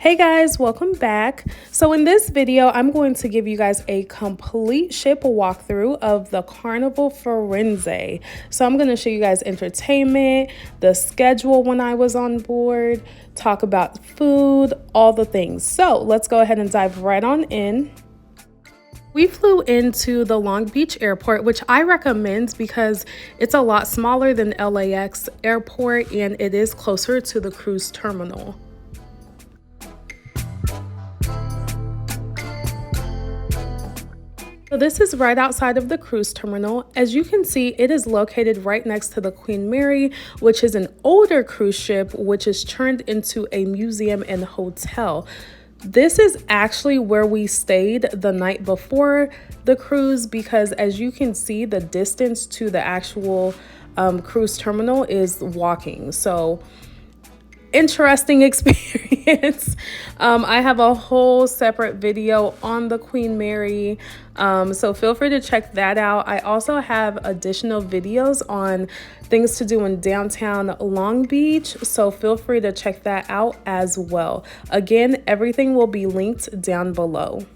Hey guys, welcome back. So in this video, I'm going to give you guys a complete ship walkthrough of the Carnival Firenze. So I'm going to show you guys entertainment, the schedule when I was on board, talk about food, all the things. So let's go ahead and dive right on in. We flew into the Long Beach airport, which I recommend because it's a lot smaller than LAX airport and it is closer to the cruise terminal. So this is right outside of the cruise terminal. As you can see, it is located right next to the Queen Mary, which is an older cruise ship, which is turned into a museum and hotel. This is actually where we stayed the night before the cruise because as you can see, the distance to the actual cruise terminal is walking. So interesting experience. I have a whole separate video on the Queen Mary, so feel free to check that out. I also have additional videos on things to do in downtown Long Beach, so feel free to check that out as well. Again, everything will be linked down below.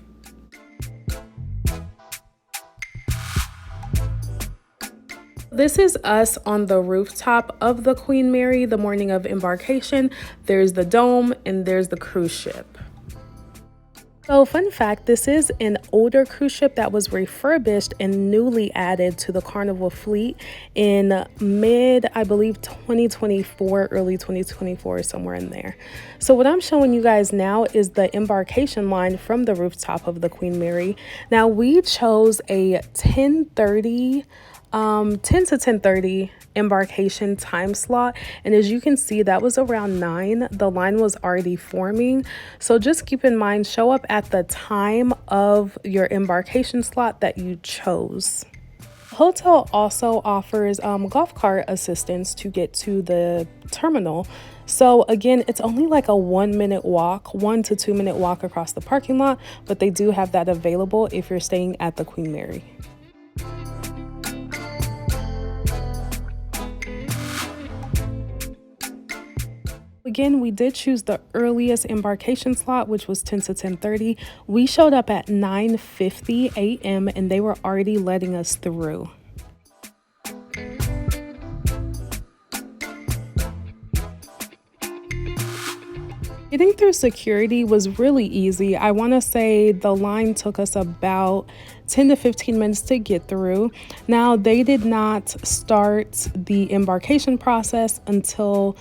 This is us on the rooftop of the Queen Mary the morning of embarkation. There's the dome and there's the cruise ship. So fun fact, this is an older cruise ship that was refurbished and newly added to the Carnival fleet in I believe 2024, early 2024, somewhere in there. So what I'm showing you guys now is the embarkation line from the rooftop of the Queen Mary. Now we chose a 10 to 10:30 embarkation time slot, and as you can see, that was around 9. The line was already forming, so just keep in mind, show up at the time of your embarkation slot that you chose. The hotel also offers golf cart assistance to get to the terminal. So again, it's only like a 1-minute walk, 1 to 2 minute walk across the parking lot, but they do have that available if you're staying at the Queen Mary. Again, we did choose the earliest embarkation slot, which was 10 to 10:30. We showed up at 9:50 a.m. and they were already letting us through. Getting through security was really easy. I want to say the line took us about 10 to 15 minutes to get through. Now, they did not start the embarkation process until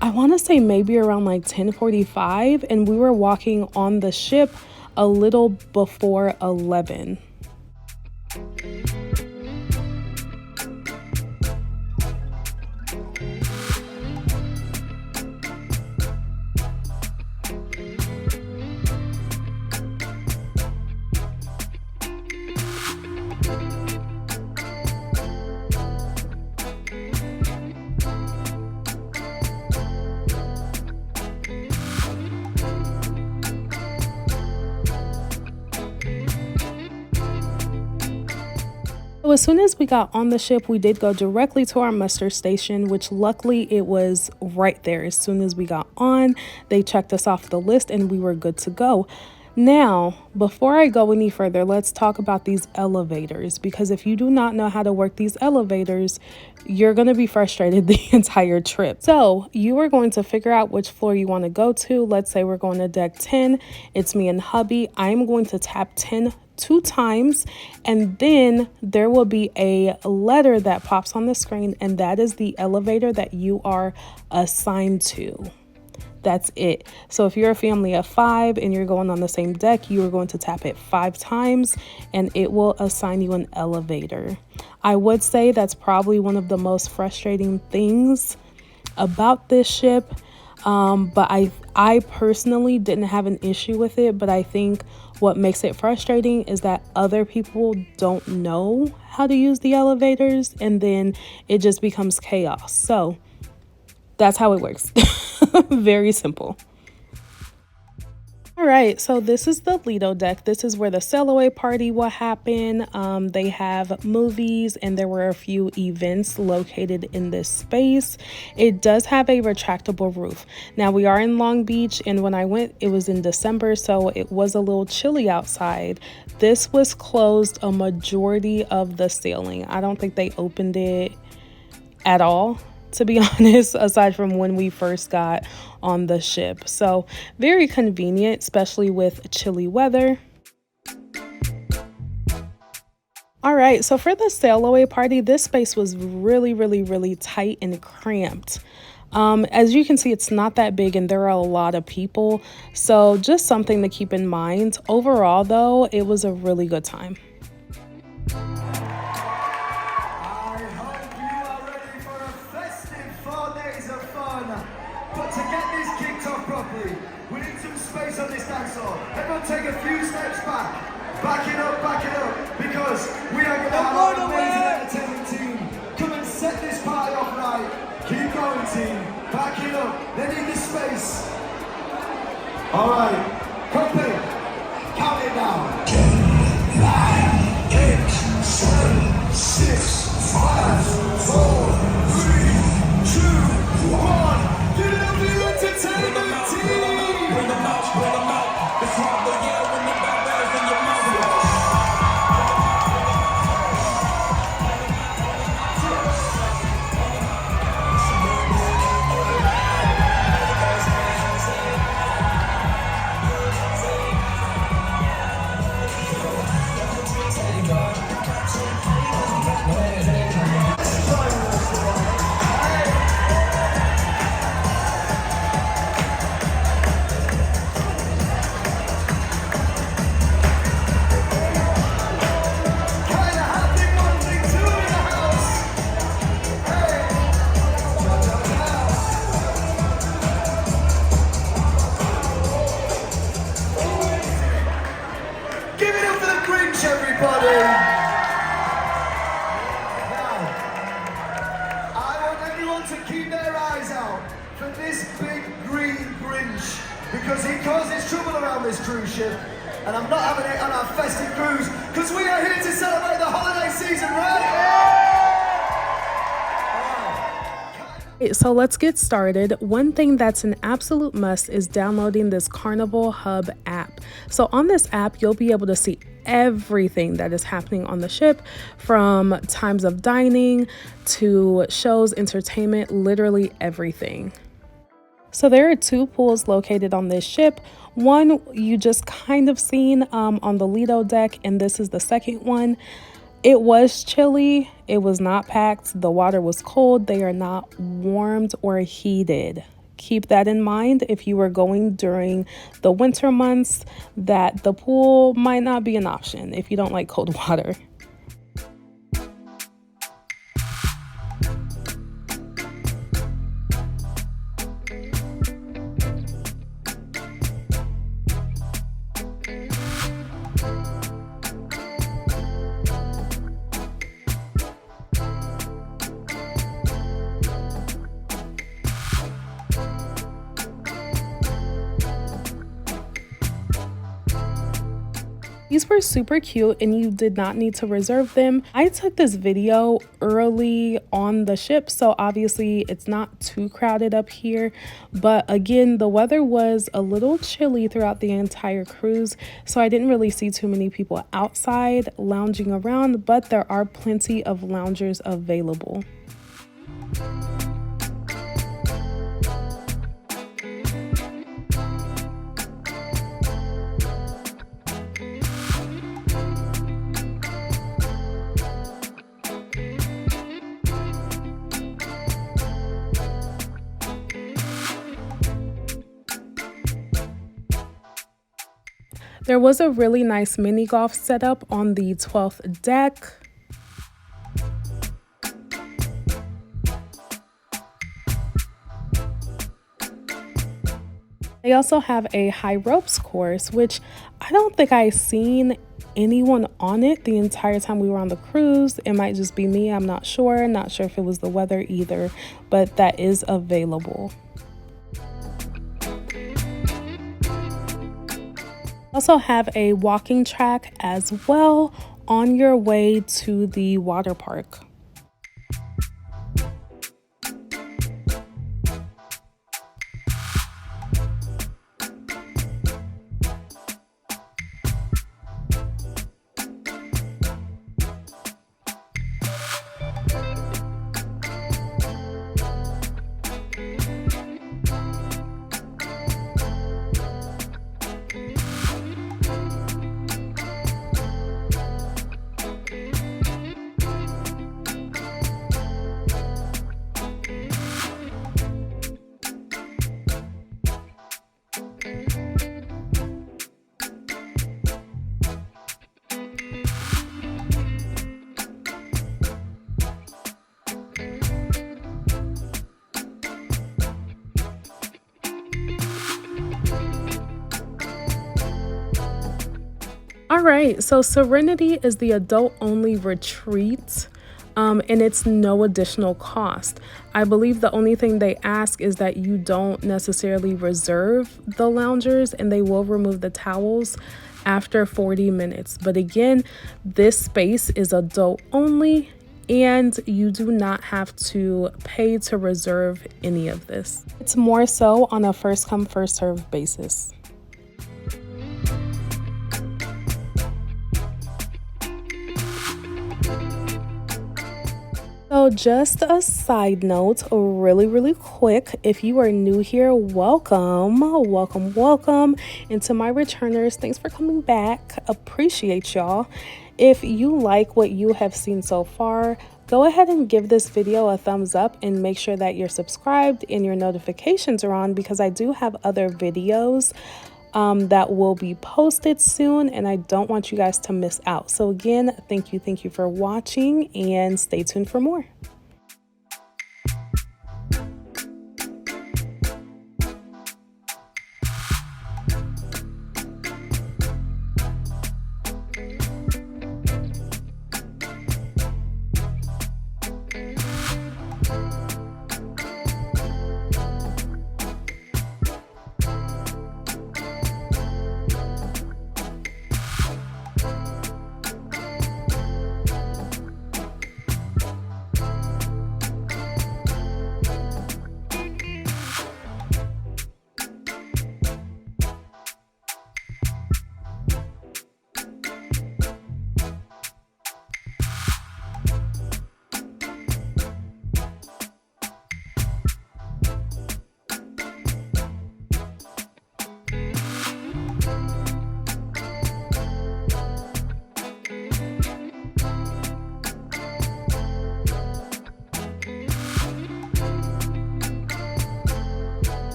I want to say maybe around like 10:45, and we were walking on the ship a little before 11. So as soon as we got on the ship, we did go directly to our muster station, which luckily it was right there. As soon as we got on, they checked us off the list and we were good to go. Now, before I go any further, let's talk about these elevators, because if you do not know how to work these elevators, you're going to be frustrated the entire trip. So you are going to figure out which floor you want to go to. Let's say we're going to deck 10. It's me and hubby. I'm going to tap 10 2 times, and then there will be a letter that pops on the screen, and that is the elevator that you are assigned to. That's it. So if you're a family of 5 and you're going on the same deck, you are going to tap it 5 times and it will assign you an elevator. I would say that's probably one of the most frustrating things about this ship. But I personally didn't have an issue with it, but I think what makes it frustrating is that other people don't know how to use the elevators, and then it just becomes chaos. So that's how it works. Very simple. All right, so this is the Lido deck. This is where the sail away party will happen. They have movies and there were a few events located in this space. It does have a retractable roof. Now we are in Long Beach, and when I went, it was in December, so it was a little chilly outside. This was closed a majority of the sailing. I don't think they opened it at all, to be honest, aside from when we first got on the ship. So very convenient, especially with chilly weather. All right, so for the sail away party, this space was really tight and cramped. As you can see, it's not that big and there are a lot of people, so just something to keep in mind. Overall though, it was a really good time. Take a few steps back, back it up, because we are going to have an amazing entertainment team. Come and set this party off right. Keep going, team. Back it up. They need the space. All right, copy. Count it down. 10, 9, 8, 7, 6, 5, 4, 3, 2, 1. Give it up for your entertainment team. Bring them out, bring them out. It's hard to yell when you got bells in your mouth. Everybody! Now, I want everyone to keep their eyes out for this big green Grinch, because he causes trouble around this cruise ship, and I'm not having it on our festive cruise, because we are here to celebrate the holiday season, right? So let's get started. One thing that's an absolute must is downloading this Carnival Hub app. So on this app, you'll be able to see everything that is happening on the ship, from times of dining to shows, entertainment, literally everything. So there are 2 pools located on this ship. One you just kind of seen on the Lido deck, and this is the second one. It was chilly. It was not packed. The water was cold. They are not warmed or heated. Keep that in mind if you were going during the winter months, that the pool might not be an option if you don't like cold water. These were super cute and you did not need to reserve them. I took this video early on the ship, so obviously it's not too crowded up here. But again, the weather was a little chilly throughout the entire cruise, so I didn't really see too many people outside lounging around, but there are plenty of loungers available. There was a really nice mini golf setup on the 12th deck. They also have a high ropes course, which I don't think I seen anyone on it the entire time we were on the cruise. It might just be me, I'm not sure. Not sure if it was the weather either, but that is available. Also have a walking track as well on your way to the water park. All right, so Serenity is the adult-only retreat, and it's no additional cost. I believe the only thing they ask is that you don't necessarily reserve the loungers, and they will remove the towels after 40 minutes. But again, this space is adult-only, and you do not have to pay to reserve any of this. It's more so on a first-come, first-served basis. So just a side note, really quick, if you are new here, welcome. And to my returners, thanks for coming back. Appreciate y'all. If you like what you have seen so far, go ahead and give this video a thumbs up and make sure that you're subscribed and your notifications are on, because I do have other videos that will be posted soon, and I don't want you guys to miss out. So again, thank you for watching, and stay tuned for more.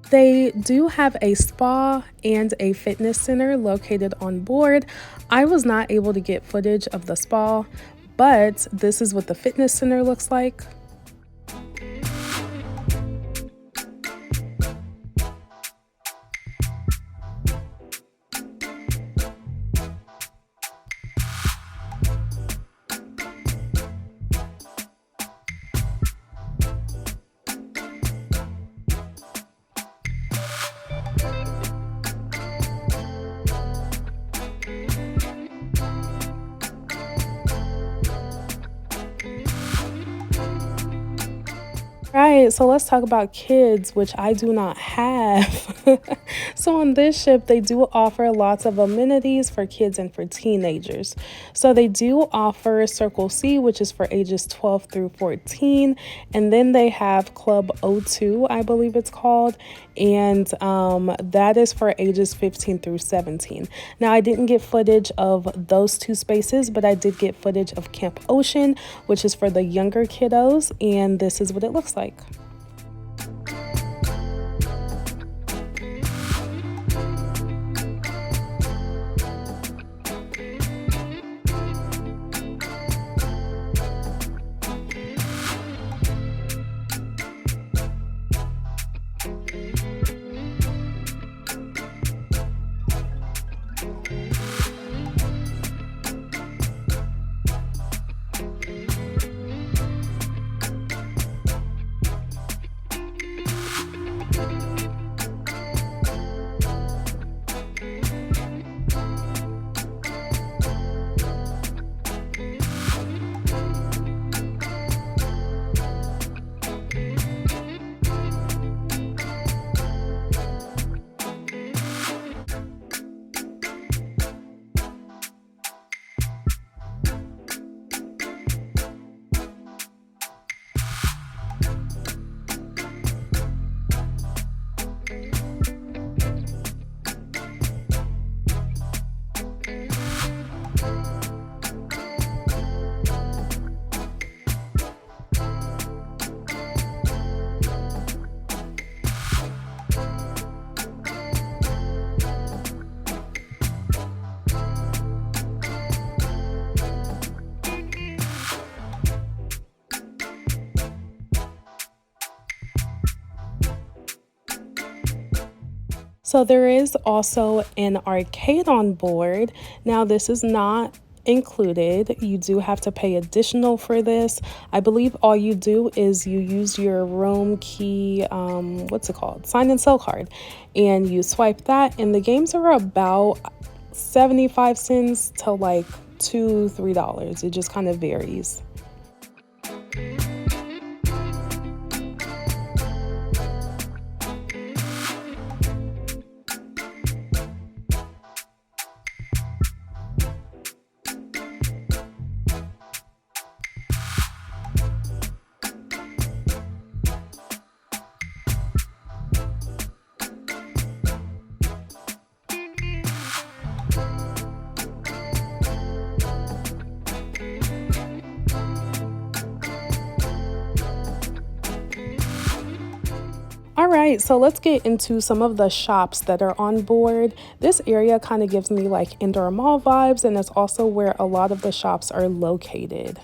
They do have a spa and a fitness center located on board. I was not able to get footage of the spa, but this is what the fitness center looks like. Right, so let's talk about kids, which I do not have. So on this ship, they do offer lots of amenities for kids and for teenagers. So they do offer Circle C, which is for ages 12 through 14. And then they have Club O2, I believe it's called. And that is for ages 15 through 17. Now, I didn't get footage of those two spaces, but I did get footage of Camp Ocean, which is for the younger kiddos. And this is what it looks like. So there is also an arcade on board. Now this is not included. You do have to pay additional for this. I believe all you do is you use your room key, what's it called? Sign and sell card. And you swipe that, and the games are about 75 cents to like $2-3. It just kind of varies. All right, so let's get into some of the shops that are on board. This area kind of gives me like indoor mall vibes, and it's also where a lot of the shops are located.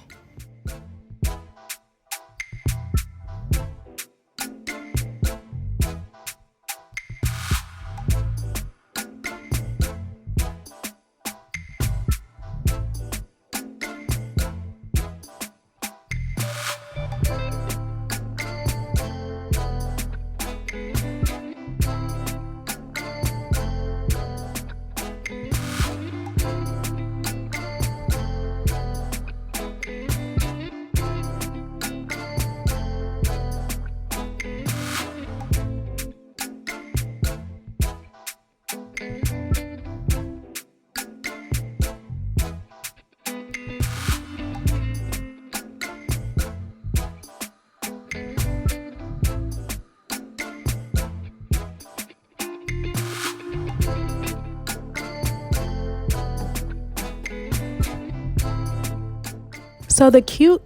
So the cute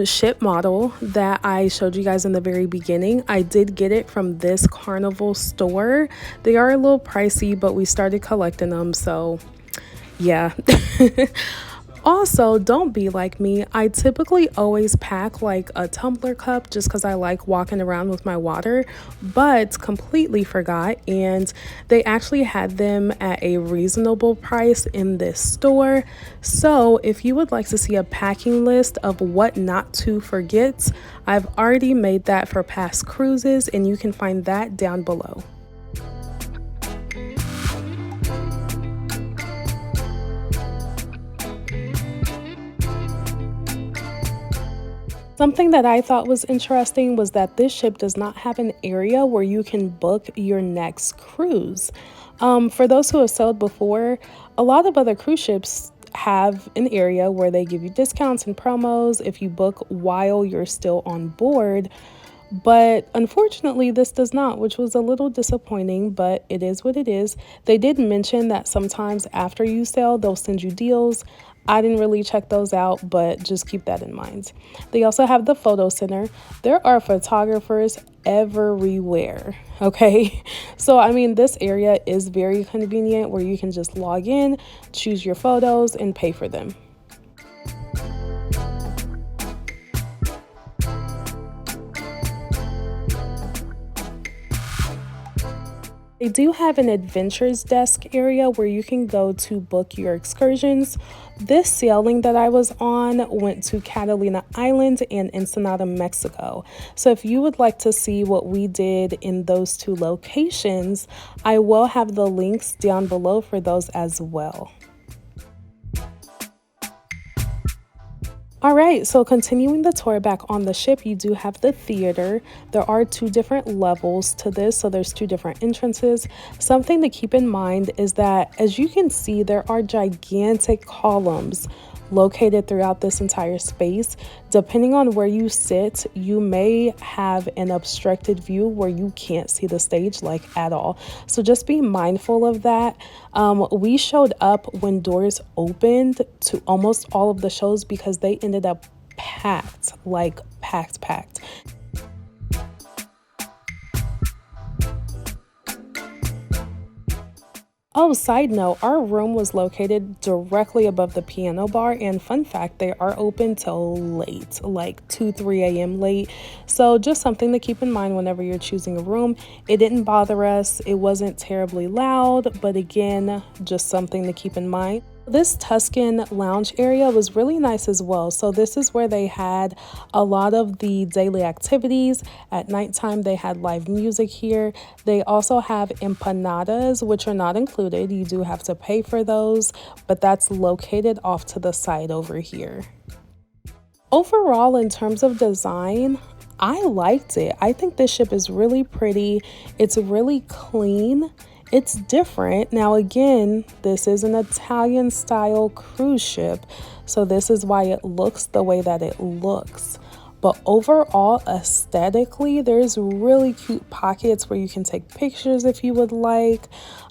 ship model that I showed you guys in the very beginning, I did get it from this Carnival store. They are a little pricey, but we started collecting them, so yeah. Also, don't be like me. I typically always pack like a tumbler cup just because I like walking around with my water, but completely forgot. And they actually had them at a reasonable price in this store. So if you would like to see a packing list of what not to forget, I've already made that for past cruises, and you can find that down below. Something that I thought was interesting was that this ship does not have an area where you can book your next cruise. For those who have sailed before, a lot of other cruise ships have an area where they give you discounts and promos if you book while you're still on board. But unfortunately, this does not, which was a little disappointing, but it is what it is. They did mention that sometimes after you sail, they'll send you deals. I didn't really check those out, but just keep that in mind. They also have the photo center. There are photographers everywhere, okay? So, I mean, this area is very convenient where you can just log in, choose your photos, and pay for them. They do have an adventures desk area where you can go to book your excursions. This sailing that I was on went to Catalina Island and Ensenada, Mexico. So if you would like to see what we did in those two locations, I will have the links down below for those as well. All right, so continuing the tour back on the ship, you do have the theater. There are two different levels to this, so there's two different entrances. Something to keep in mind is that, as you can see, there are gigantic columns located throughout this entire space. Depending on where you sit, you may have an obstructed view where you can't see the stage like at all. So just be mindful of that. We showed up when doors opened to almost all of the shows because they ended up packed, like packed. Oh, side note, our room was located directly above the piano bar, and fun fact, they are open till late, like 2, 3 a.m. late. So just something to keep in mind whenever you're choosing a room. It didn't bother us. It wasn't terribly loud, but again, just something to keep in mind. This Tuscan lounge area was really nice as well. So this is where they had a lot of the daily activities. At nighttime, they had live music here. They also have empanadas, which are not included. You do have to pay for those, but that's located off to the side over here. Overall, in terms of design, I liked it. I think this ship is really pretty. It's really clean. It's different. Now, again, this is an Italian style cruise ship, so this is why it looks the way that it looks. But overall, aesthetically, there's really cute pockets where you can take pictures if you would like.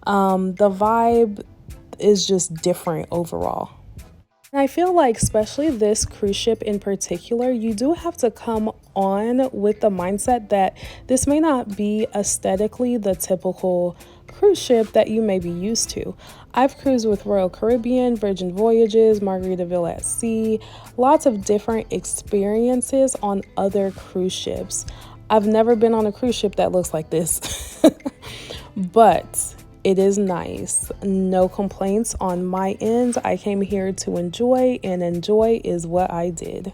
The vibe is just different overall. And I feel like, especially this cruise ship in particular, you do have to come on with the mindset that this may not be aesthetically the typical cruise ship that you may be used to. I've cruised with Royal Caribbean, Virgin Voyages, Margaritaville at Sea, lots of different experiences on other cruise ships. I've never been on a cruise ship that looks like this, but it is nice. No complaints on my end. I came here to enjoy, and enjoy is what I did.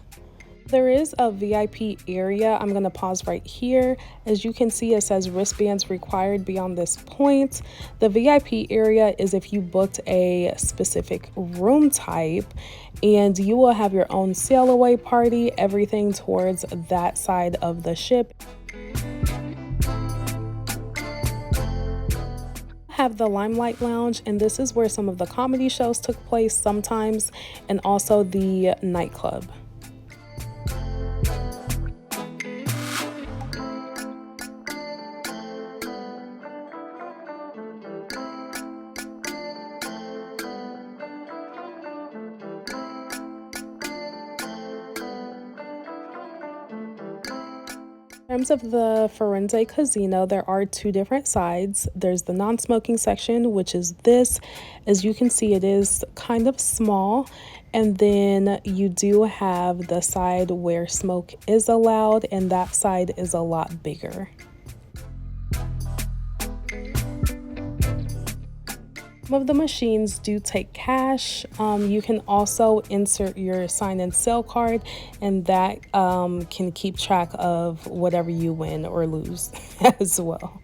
There is a VIP area. I'm going to pause right here. As you can see, it says wristbands required beyond this point. The VIP area is if you booked a specific room type, and you will have your own sail away party, everything towards that side of the ship. Have the Limelight Lounge, and this is where some of the comedy shows took place sometimes, and also the nightclub. In terms of the Firenze Casino, there are two different sides. There's the non-smoking section, which is this. As you can see, it is kind of small. And then you do have the side where smoke is allowed, and that side is a lot bigger. Some of the machines do take cash. You can also insert your sign and sale card, and that can keep track of whatever you win or lose as well.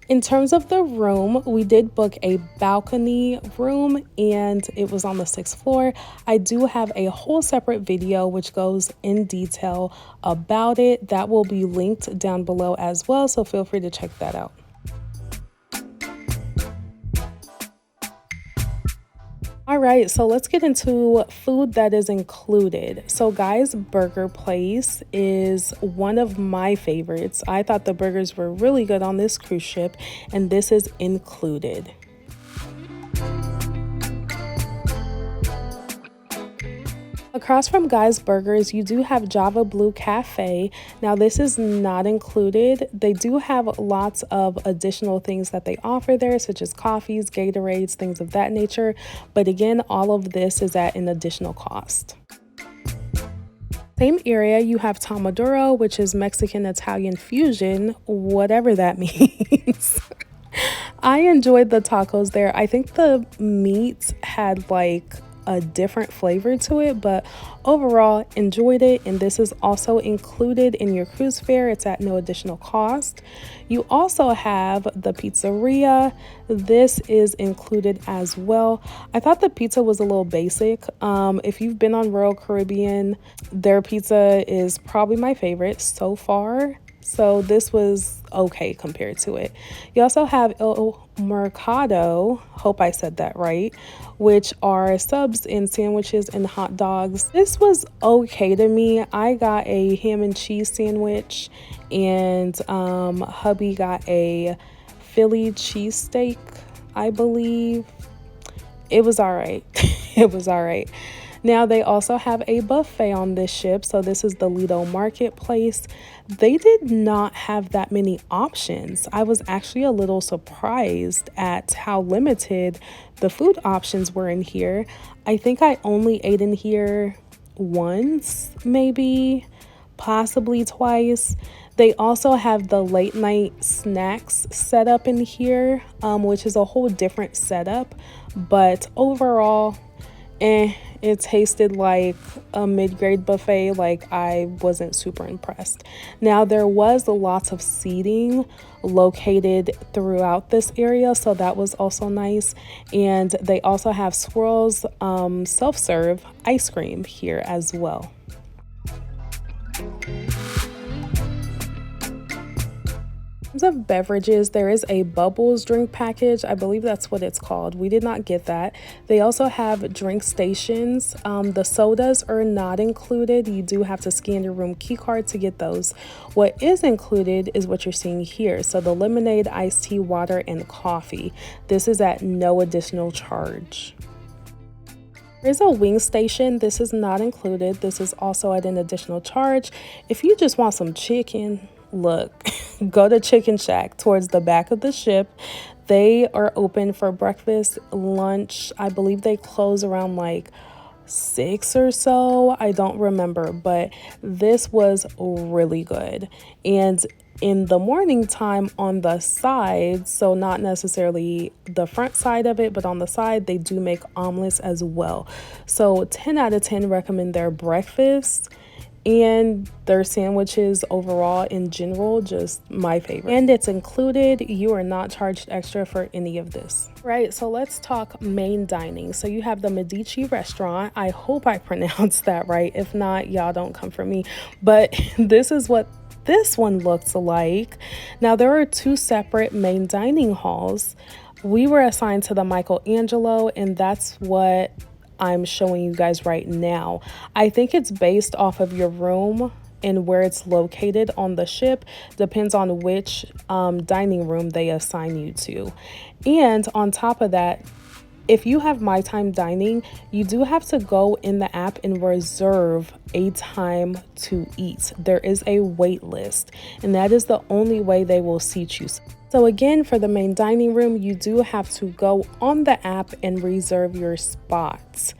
In terms of the room, we did book a balcony room, and it was on the 6th floor. I do have a whole separate video which goes in detail about it. That will be linked down below as well, so feel free to check that out. All right, so let's get into food that is included. So Guy's Burger Place is one of my favorites. I thought the burgers were really good on this cruise ship, and this is included. Across from Guy's Burgers, you do have Java Blue Cafe. Now, this is not included. They do have lots of additional things that they offer there, such as coffees, Gatorades, things of that nature. But again, all of this is at an additional cost. Same area, you have Tomaduro, which is Mexican-Italian fusion, whatever that means. I enjoyed the tacos there. I think the meat had like a different flavor to it, but overall enjoyed it, and this is also included in your cruise fare. It's at no additional cost. You also have the pizzeria. This is included as well. I thought the pizza was a little basic. If you've been on Royal Caribbean, their pizza is probably my favorite so far. So this was okay compared to it. You also have El Mercado, hope I said that right, which are subs and sandwiches and hot dogs. This was okay to me. I got a ham and cheese sandwich, and hubby got a Philly cheesesteak, I believe. It was all right. It was all right. Now, they also have a buffet on this ship. So this is the Lido Marketplace. They did not have that many options. I was actually a little surprised at how limited the food options were in here. I think I only ate in here once, maybe, possibly twice. They also have the late night snacks set up in here, which is a whole different setup. But overall, it tasted like a mid-grade buffet. Like, I wasn't super impressed. Now, there was lots of seating located throughout this area, so that was also nice. And they also have Swirl's self-serve ice cream here as well. In terms of beverages, there is a bubbles drink package. I believe that's what it's called. We did not get that. They also have drink stations. The sodas are not included. You do have to scan your room key card to get those. What is included is what you're seeing here. So the lemonade, iced tea, water, and coffee. This is at no additional charge. There's a wing station. This is not included. This is also at an additional charge. If you just want some chicken, look, go to Chicken Shack towards the back of the ship. They are open for breakfast, lunch. I believe they close around like 6 or so. I don't remember, but this was really good. And in the morning time on the side, so not necessarily the front side of it, but on the side, they do make omelets as well. So 10 out of 10 recommend their breakfast. And their sandwiches overall in general, just my favorite. And it's included. You are not charged extra for any of this. Right, so let's talk main dining. So you have the Medici restaurant. I hope I pronounced that right. If not, y'all don't come for me. But this is what this one looks like. Now, there are 2 separate main dining halls. We were assigned to the Michelangelo, and that's what I'm showing you guys right now. I think it's based off of your room and where it's located on the ship. Depends on which dining room they assign you to. And on top of that, if you have My Time Dining, you do have to go in the app and reserve a time to eat. There is a wait list, and that is the only way they will seat you. So again, for the main dining room, you do have to go on the app and reserve your spots.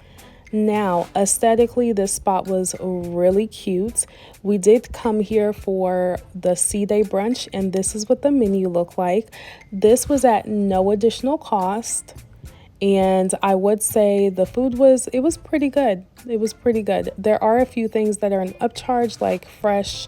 Now, aesthetically, this spot was really cute. We did come here for the C-Day brunch, and this is what the menu looked like. This was at no additional cost. And I would say the food was pretty good. It was pretty good. There are a few things that are an upcharge, like fresh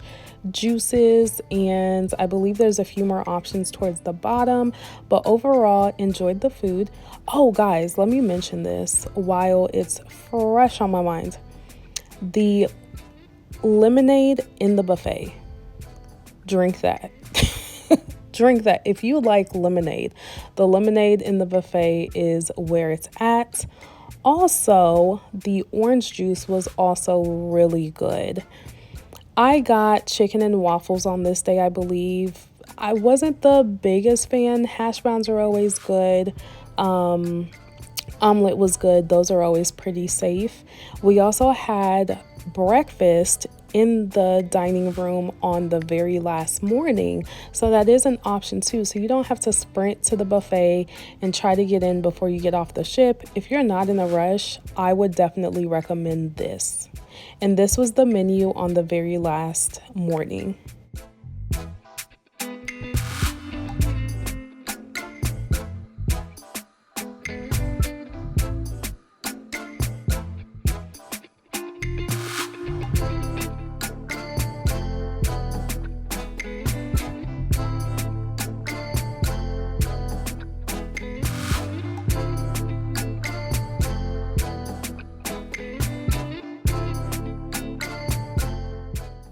juices, and I believe there's a few more options towards the bottom, but overall enjoyed the food. Oh guys, let me mention this while it's fresh on my mind. The lemonade in the buffet, drink that. Drink that. If you like lemonade, the lemonade in the buffet is where it's at. Also, the orange juice was also really good. I got chicken and waffles on this day, I believe. I wasn't the biggest fan. Hash browns are always good. Omelet was good. Those are always pretty safe. We also had breakfast in the dining room on the very last morning, so that is an option too. So you don't have to sprint to the buffet and try to get in before you get off the ship. If you're not in a rush, I would definitely recommend this. And this was the menu on the very last morning.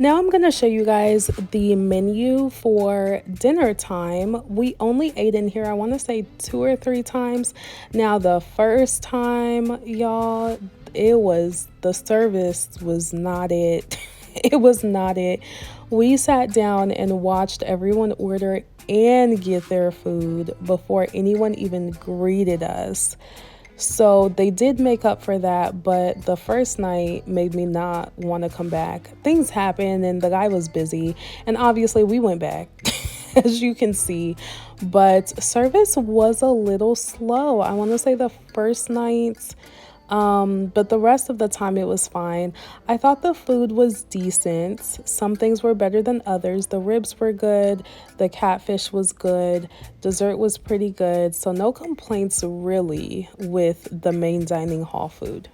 Now I'm going to show you guys the menu for dinner time. We only ate in here, I want to say 2 or 3 times. Now the first time, y'all, the service was not it. It was not it. We sat down and watched everyone order and get their food before anyone even greeted us. So they did make up for that, but the first night made me not want to come back. Things happened and the guy was busy, and obviously we went back, as you can see. But service was a little slow. I want to say the first night, but the rest of the time it was fine. I thought the food was decent. Some things were better than others. The ribs were good. The catfish was good. Dessert was pretty good. So no complaints really with the main dining hall food.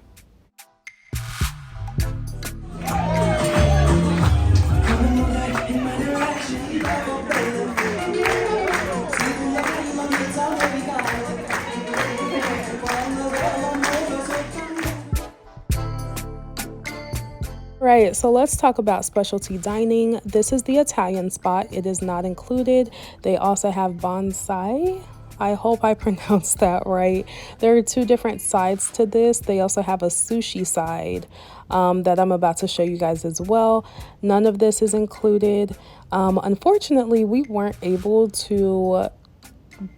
Right, so let's talk about specialty dining. This is the Italian spot. It is not included. They also have bonsai. I hope I pronounced that right. There are two different sides to this. They also have a sushi side that I'm about to show you guys as well. None of this is included. Unfortunately, we weren't able to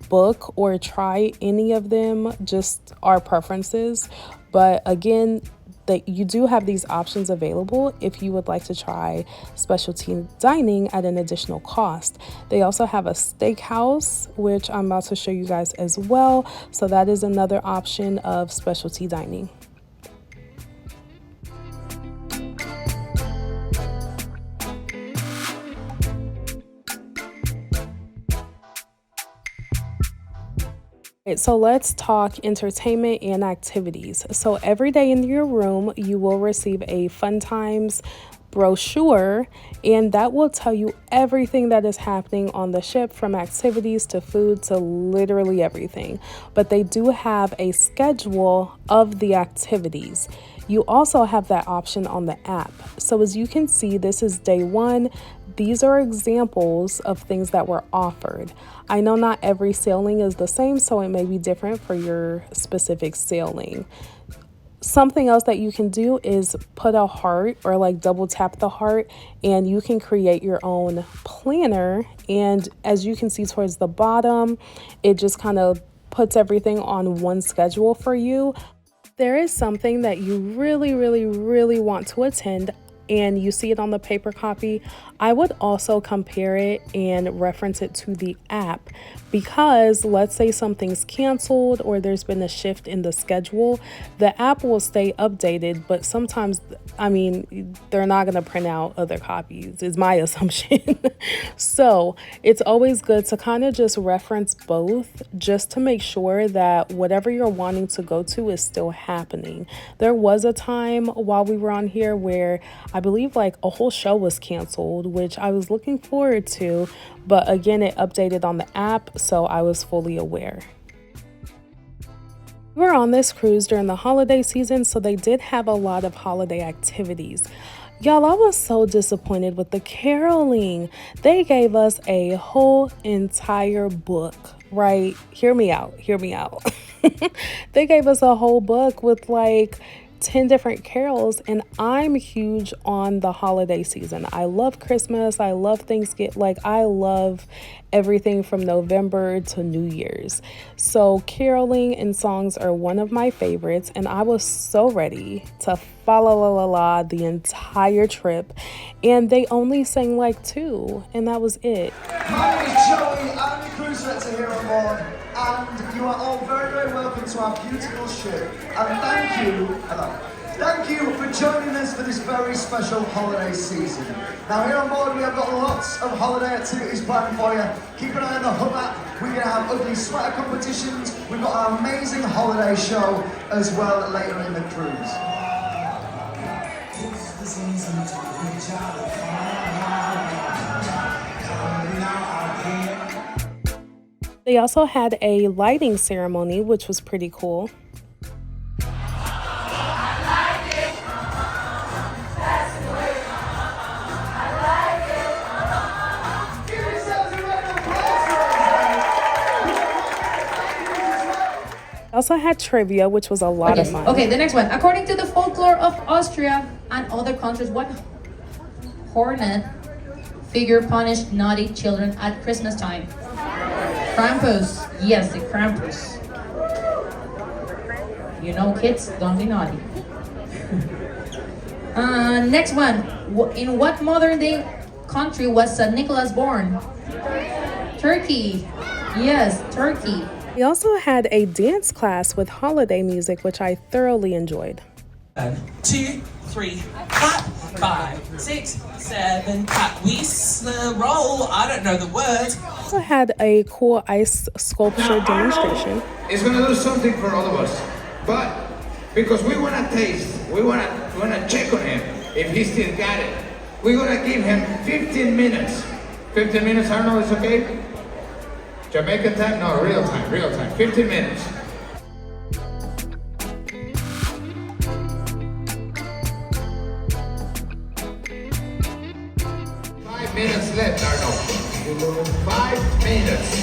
book or try any of them, just our preferences. But again, that you do have these options available if you would like to try specialty dining at an additional cost. They also have a steakhouse, which I'm about to show you guys as well. So that is another option of specialty dining. So let's talk entertainment and activities. So every day in your room, you will receive a Fun Times brochure, and that will tell you everything that is happening on the ship, from activities to food to literally everything. But they do have a schedule of the activities. You also have that option on the app. So as you can see, this is day one. These are examples of things that were offered. I know not every sailing is the same, so it may be different for your specific sailing. Something else that you can do is put a heart or like double tap the heart, and you can create your own planner. And as you can see towards the bottom, it just kind of puts everything on one schedule for you. There is something that you really want to attend, and you see it on the paper copy. I would also compare it and reference it to the app, because let's say something's canceled or there's been a shift in the schedule, the app will stay updated, but sometimes, I mean, they're not going to print out other copies, is my assumption. So it's always good to kind of just reference both, just to make sure that whatever you're wanting to go to is still happening. There was a time while we were on here where I believe like a whole show was canceled, which I was looking forward to, but again, it updated on the app, so I was fully aware. We were on this cruise during the holiday season, so they did have a lot of holiday activities. Y'all, I was so disappointed with the caroling. They gave us a whole entire book, right? Hear me out. They gave us a whole book with like 10 different carols, and I'm huge on the holiday season. I love Christmas. I love Thanksgiving. Like, I love everything from November to New Year's. So caroling and songs are one of my favorites, and I was so ready to fa la la la la the entire trip, and they only sang like 2, and that was it. My name is Joey. I'm the cruise director here on board, and you are all very welcome to our beautiful ship. And thank you for joining us for this very special holiday season. Now here on board we have got lots of holiday activities planned for you. Keep an eye on the hub app. We're going to have ugly sweater competitions. We've got our amazing holiday show as well later in the cruise. They also had a lighting ceremony, which was pretty cool. Also had trivia, which was a lot of fun. Okay, the next one. According to the folklore of Austria and other countries, what hornet figure punished naughty children at Christmas time? Krampus. Yes, the Krampus. You know, kids, don't be naughty. Next one. In what modern day country was St. Nicholas born? Turkey. Yes, Turkey. We also had a dance class with holiday music, which I thoroughly enjoyed. 1, 2, 3, clap, 5, 6, 7, clap. We roll. I don't know the words. Also had a cool ice sculpture demonstration. It's gonna do something for all of us, but because we wanna taste, we wanna check on him if he still got it. We're gonna give him 15 minutes. 15 minutes, Arnold, is okay? Jamaican time? No, real time. 15 minutes. 5 minutes left, Arnold. 5 minutes.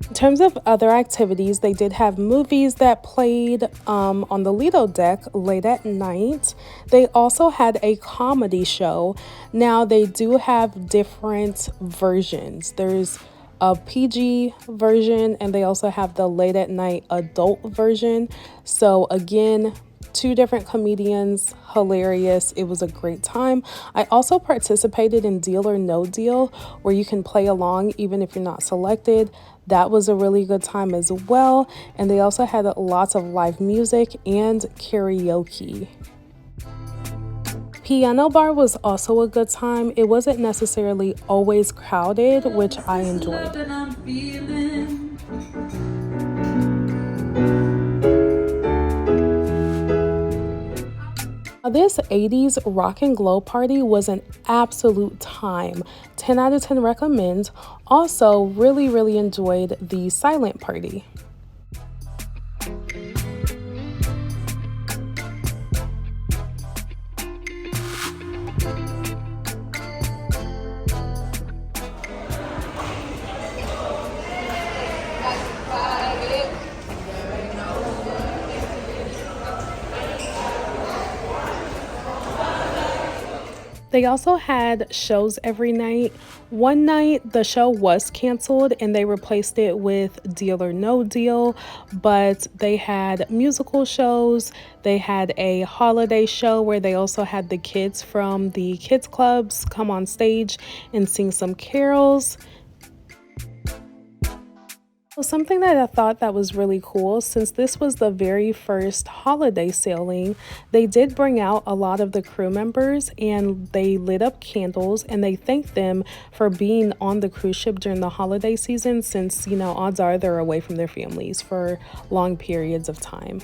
In terms of other activities, they did have movies that played on the Lido deck late at night. They also had a comedy show. Now, they do have different versions. There's a PG version, and they also have the late at night adult version. So again, 2 different comedians, hilarious. It was a great time. I also participated in Deal or No Deal, where you can play along even if you're not selected. That was a really good time as well. And they also had lots of live music and karaoke. Piano bar was also a good time. It wasn't necessarily always crowded, which I enjoyed. This 80s rock and glow party was an absolute time. 10 out of 10 recommend. Also, really enjoyed the silent party. They also had shows every night. One night the show was canceled and they replaced it with Deal or No Deal, but they had musical shows. They had a holiday show where they also had the kids from the kids clubs come on stage and sing some carols. Something that I thought that was really cool, since this was the very first holiday sailing, they did bring out a lot of the crew members and they lit up candles and they thanked them for being on the cruise ship during the holiday season, since, you know, odds are they're away from their families for long periods of time.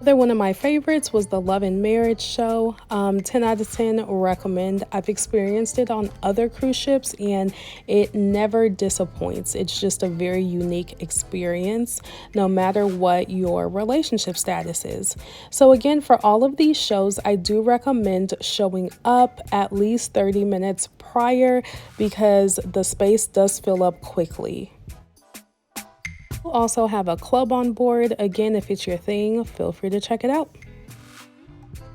Another one of my favorites was the Love and Marriage show. 10 out of 10 recommend. I've experienced it on other cruise ships and it never disappoints. It's just a very unique experience, no matter what your relationship status is. So again, for all of these shows, I do recommend showing up at least 30 minutes prior because the space does fill up quickly. We'll also have a club on board. Again, if it's your thing, feel free to check it out.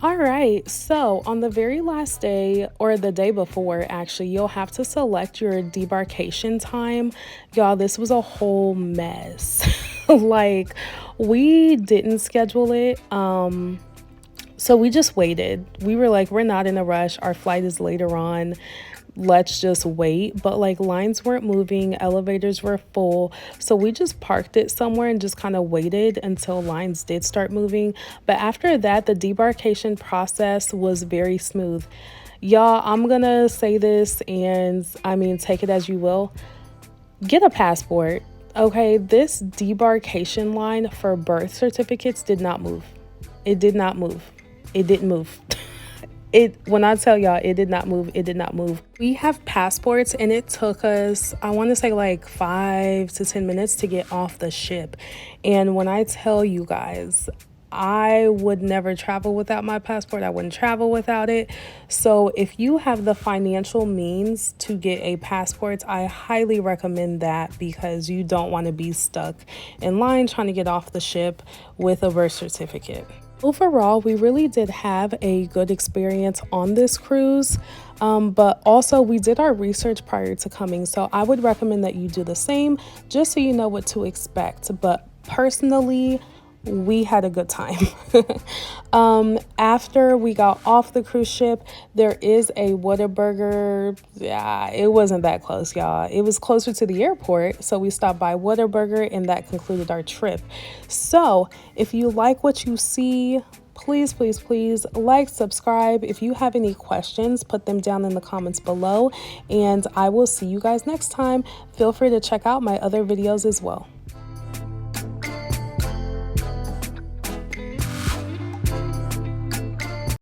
All right, so on the very last day, or the day before actually, you'll have to select your debarkation time. Y'all, this was a whole mess. Like, we didn't schedule it. So we just waited. We were like, we're not in a rush. Our flight is later on. Let's just wait. But like, lines weren't moving, elevators were full, so we just parked it somewhere and just kind of waited until lines did start moving. But after that, the debarkation process was very smooth. Y'all, I'm gonna say this, and I mean, take it as you will. Get a passport, okay? This debarkation line for birth certificates did not move. It did not move. It didn't move. When I tell y'all it did not move, it did not move. We have passports and it took us, I want to say like 5 to 10 minutes to get off the ship. And when I tell you guys, I would never travel without my passport. I wouldn't travel without it. So if you have the financial means to get a passport, I highly recommend that, because you don't want to be stuck in line trying to get off the ship with a birth certificate. Overall, we really did have a good experience on this cruise, but also we did our research prior to coming, so I would recommend that you do the same, just so you know what to expect. But personally, we had a good time. After we got off the cruise ship, there is a Whataburger. Yeah, it wasn't that close, y'all. It was closer to the airport, so we stopped by Whataburger, and that concluded our trip. So if you like what you see, please, please, please like, subscribe. If you have any questions, put them down in the comments below, and I will see you guys next time. Feel free to check out my other videos as well.